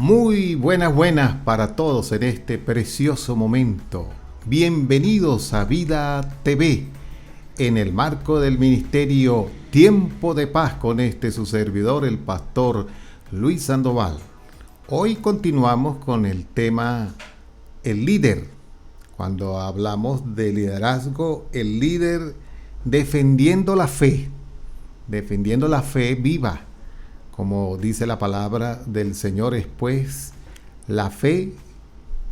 Muy buenas para todos en este precioso momento. Bienvenidos a Vida TV en el marco del ministerio Tiempo de Paz con su servidor, el pastor Luis Sandoval. Hoy continuamos con el tema el líder. Cuando hablamos de liderazgo, el líder defendiendo la fe viva. Como dice la palabra del Señor, es pues la fe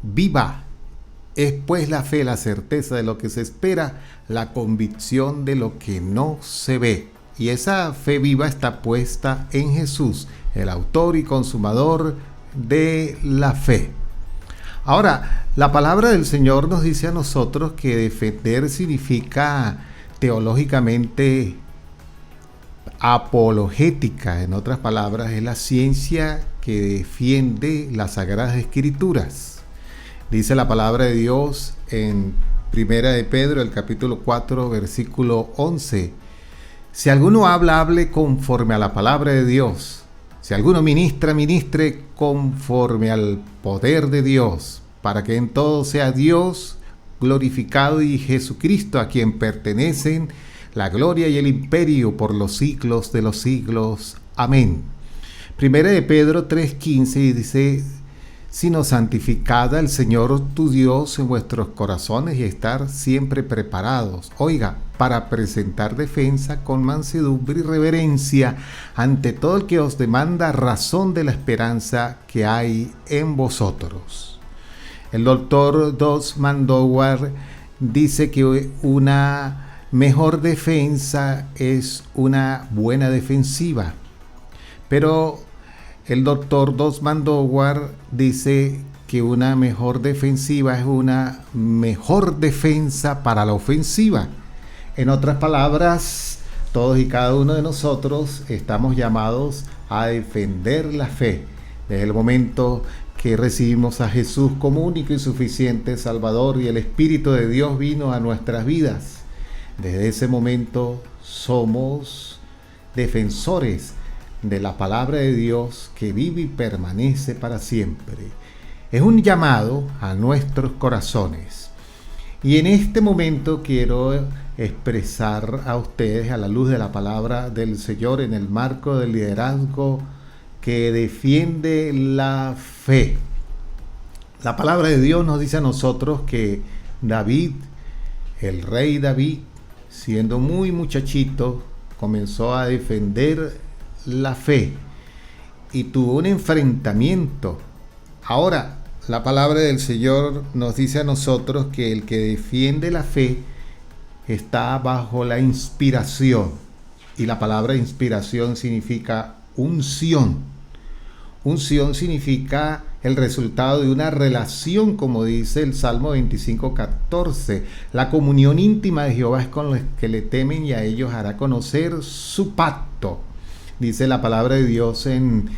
viva. Es pues la fe, la certeza de lo que se espera, la convicción de lo que no se ve. Y esa fe viva está puesta en Jesús, el autor y consumador de la fe. Ahora, la palabra del Señor nos dice a nosotros que defender significa teológicamente apologética. En otras palabras, es la ciencia que defiende las Sagradas Escrituras. Dice la palabra de Dios en Primera de Pedro, el capítulo 4, versículo 11. Si alguno habla, hable conforme a la palabra de Dios. Si alguno ministra, ministre conforme al poder de Dios, para que en todo sea Dios glorificado y Jesucristo, a quien pertenecen la gloria y el imperio por los siglos de los siglos. Amén. Primera de Pedro 3:15 dice: sino santificad al Señor tu Dios en vuestros corazones y estar siempre preparados, para presentar defensa con mansedumbre y reverencia ante todo el que os demanda razón de la esperanza que hay en vosotros. El doctor Dos Mandowar dice que una mejor defensa es una buena defensiva. Pero el doctor Dos Mandowar dice que una mejor defensiva es una mejor defensa para la ofensiva. En otras palabras, todos y cada uno de nosotros estamos llamados a defender la fe. Desde el momento que recibimos a Jesús como único y suficiente Salvador y el Espíritu de Dios vino a nuestras vidas, desde ese momento somos defensores de la palabra de Dios que vive y permanece para siempre. Es un llamado a nuestros corazones. Y en este momento quiero expresar a ustedes, a la luz de la palabra del Señor, en el marco del liderazgo que defiende la fe. La palabra de Dios nos dice a nosotros que David, el rey David, siendo muy muchachito, comenzó a defender la fe y tuvo un enfrentamiento. Ahora, la palabra del Señor nos dice a nosotros que el que defiende la fe está bajo la inspiración. Y la palabra inspiración significa unción. Unción significa el resultado de una relación, como dice el Salmo 25:14. La comunión íntima de Jehová es con los que le temen y a ellos hará conocer su pacto. Dice la palabra de Dios en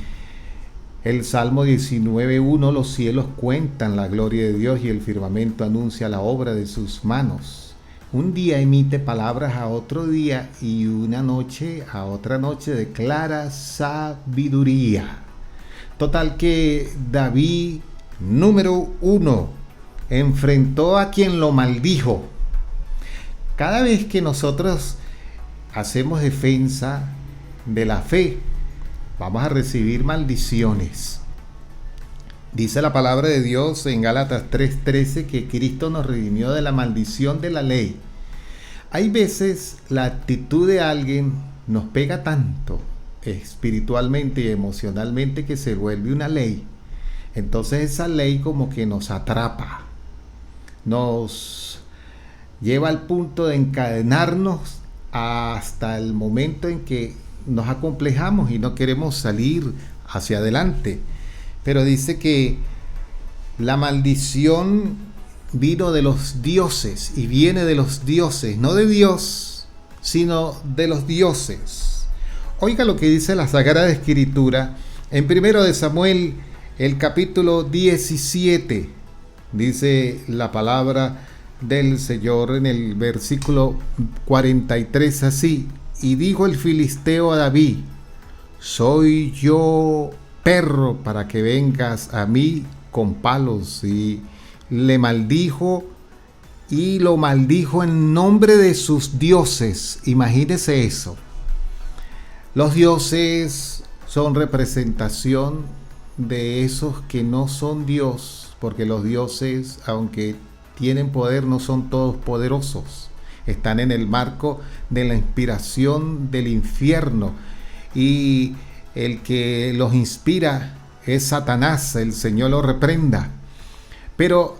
el Salmo 19:1, los cielos cuentan la gloria de Dios y el firmamento anuncia la obra de sus manos. Un día emite palabras a otro día y una noche a otra noche declara sabiduría. Total que David, número 1, enfrentó a quien lo maldijo. Cada vez que nosotros hacemos defensa de la fe, vamos a recibir maldiciones. Dice la palabra de Dios en Gálatas 3:13 que Cristo nos redimió de la maldición de la ley. Hay veces la actitud de alguien nos pega tanto espiritualmente y emocionalmente que se vuelve una ley. Entonces esa ley como que nos atrapa, nos lleva al punto de encadenarnos hasta el momento en que nos acomplejamos y no queremos salir hacia adelante. Pero dice que la maldición vino de los dioses y viene de los dioses, no de Dios, sino de los dioses. Oiga lo que dice la Sagrada Escritura en 1 de Samuel, el capítulo 17. Dice la palabra del Señor en el versículo 43 así: y dijo el filisteo a David: ¿soy yo perro para que vengas a mí con palos. Y le maldijo y lo maldijo en nombre de sus dioses. Imagínese eso. Los dioses son representación de esos que no son Dios, porque los dioses, aunque tienen poder, no son todos poderosos. Están en el marco de la inspiración del infierno, y el que los inspira es Satanás. El Señor lo reprenda. Pero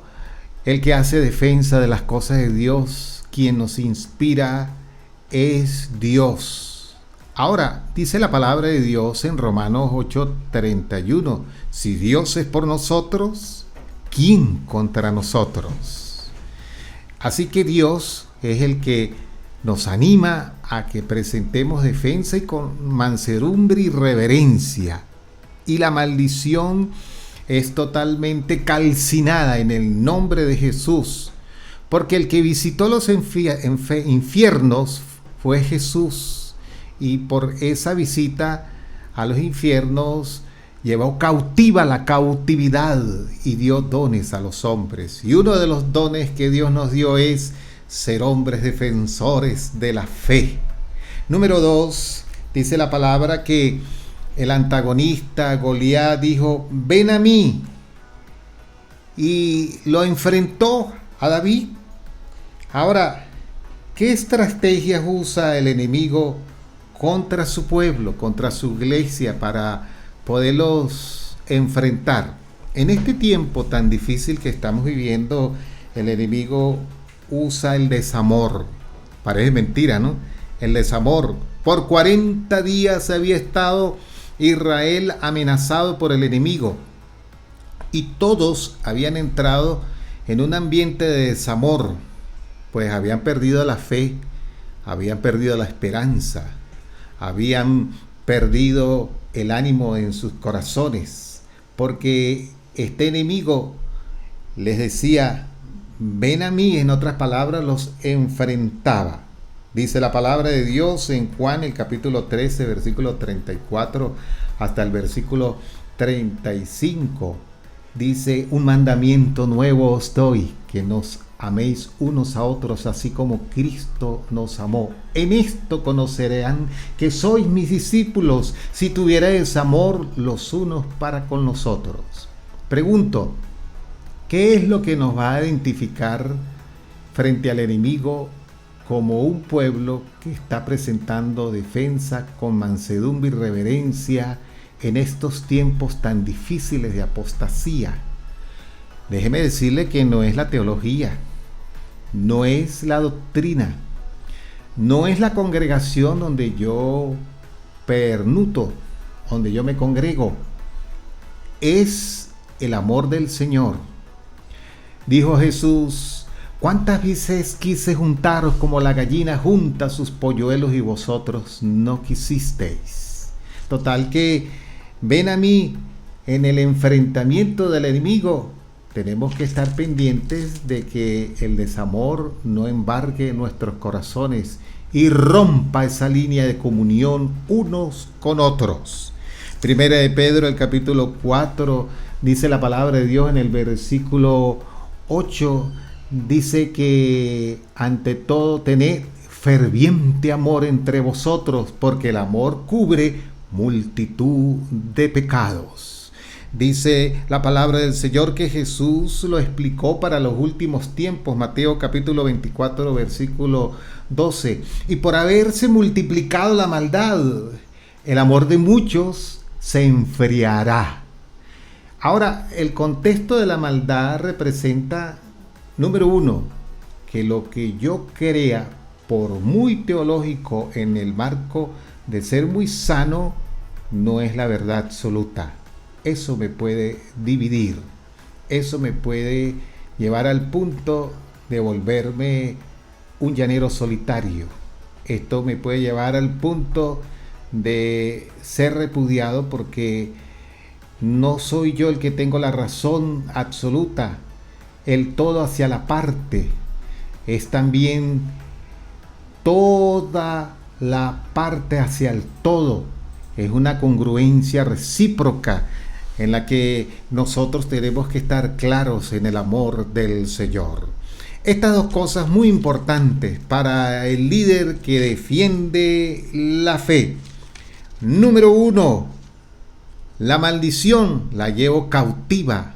el que hace defensa de las cosas de Dios, quien nos inspira, es Dios. Ahora, dice la palabra de Dios en Romanos 8:31, si Dios es por nosotros, ¿quién contra nosotros? Así que Dios es el que nos anima a que presentemos defensa y con mansedumbre y reverencia. Y la maldición es totalmente calcinada en el nombre de Jesús, porque el que visitó los infiernos fue Jesús. Y por esa visita a los infiernos llevó cautiva la cautividad y dio dones a los hombres. Y uno de los dones que Dios nos dio es ser hombres defensores de la fe. Número 2, dice la palabra que el antagonista Goliat dijo, ven a mí. Y lo enfrentó a David. Ahora, ¿qué estrategias usa el enemigo contra su pueblo, contra su iglesia, para poderlos enfrentar? En este tiempo tan difícil que estamos viviendo, el enemigo usa el desamor. Parece mentira, ¿no? El desamor. Por 40 días había estado Israel amenazado por el enemigo, y todos habían entrado en un ambiente de desamor, pues habían perdido la fe, habían perdido la esperanza, habían perdido el ánimo en sus corazones, porque este enemigo les decía, ven a mí. En otras palabras, los enfrentaba. Dice la palabra de Dios en Juan, el capítulo 13, versículo 34 hasta el versículo 35. Dice, un mandamiento nuevo os doy, que nos améis unos a otros, así como Cristo nos amó. En esto conocerán que sois mis discípulos, si tuvierais amor los unos para con los otros. Pregunto, ¿qué es lo que nos va a identificar frente al enemigo como un pueblo que está presentando defensa con mansedumbre y reverencia en estos tiempos tan difíciles de apostasía? Déjeme decirle que no es la teología, no es la doctrina, no es la congregación donde yo pernuto, donde yo me congrego, es el amor del Señor. Dijo Jesús, ¿cuántas veces quise juntaros como la gallina junta sus polluelos y vosotros no quisisteis? Total que ven a mí en el enfrentamiento del enemigo. Tenemos que estar pendientes de que el desamor no embargue nuestros corazones y rompa esa línea de comunión unos con otros. Primera de Pedro, el capítulo 4, dice la palabra de Dios en el versículo 8, dice que ante todo tened ferviente amor entre vosotros, porque el amor cubre multitud de pecados. Dice la palabra del Señor que Jesús lo explicó para los últimos tiempos, Mateo capítulo 24, versículo 12. Y por haberse multiplicado la maldad, el amor de muchos se enfriará. Ahora, el contexto de la maldad representa, número uno, que lo que yo crea, por muy teológico en el marco de ser muy sano, no es la verdad absoluta. Eso me puede dividir, eso me puede llevar al punto de volverme un llanero solitario. Esto me puede llevar al punto de ser repudiado porque no soy yo el que tengo la razón absoluta, el todo hacia la parte. Es también toda la parte hacia el todo. Es una congruencia recíproca en la que nosotros tenemos que estar claros en el amor del Señor. Estas dos cosas muy importantes para el líder que defiende la fe. Número 1, la maldición la llevo cautiva.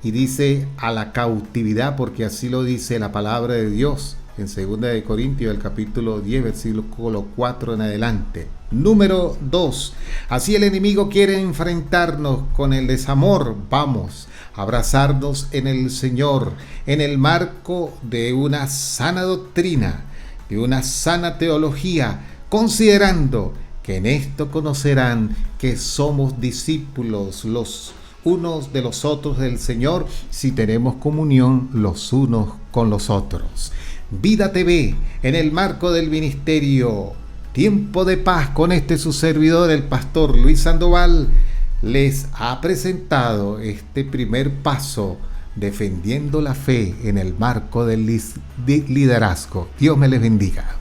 Y dice a la cautividad, porque así lo dice la palabra de Dios en 2 de Corintios, el capítulo 10, versículo 4 en adelante. Número 2, así el enemigo quiere enfrentarnos con el desamor. Vamos a abrazarnos en el Señor, en el marco de una sana doctrina, de una sana teología, considerando que en esto conocerán que somos discípulos los unos de los otros del Señor, si tenemos comunión los unos con los otros. Vida TV, en el marco del ministerio Tiempo de Paz, con su servidor, el pastor Luis Sandoval, les ha presentado este primer paso defendiendo la fe en el marco del liderazgo. Dios me les bendiga.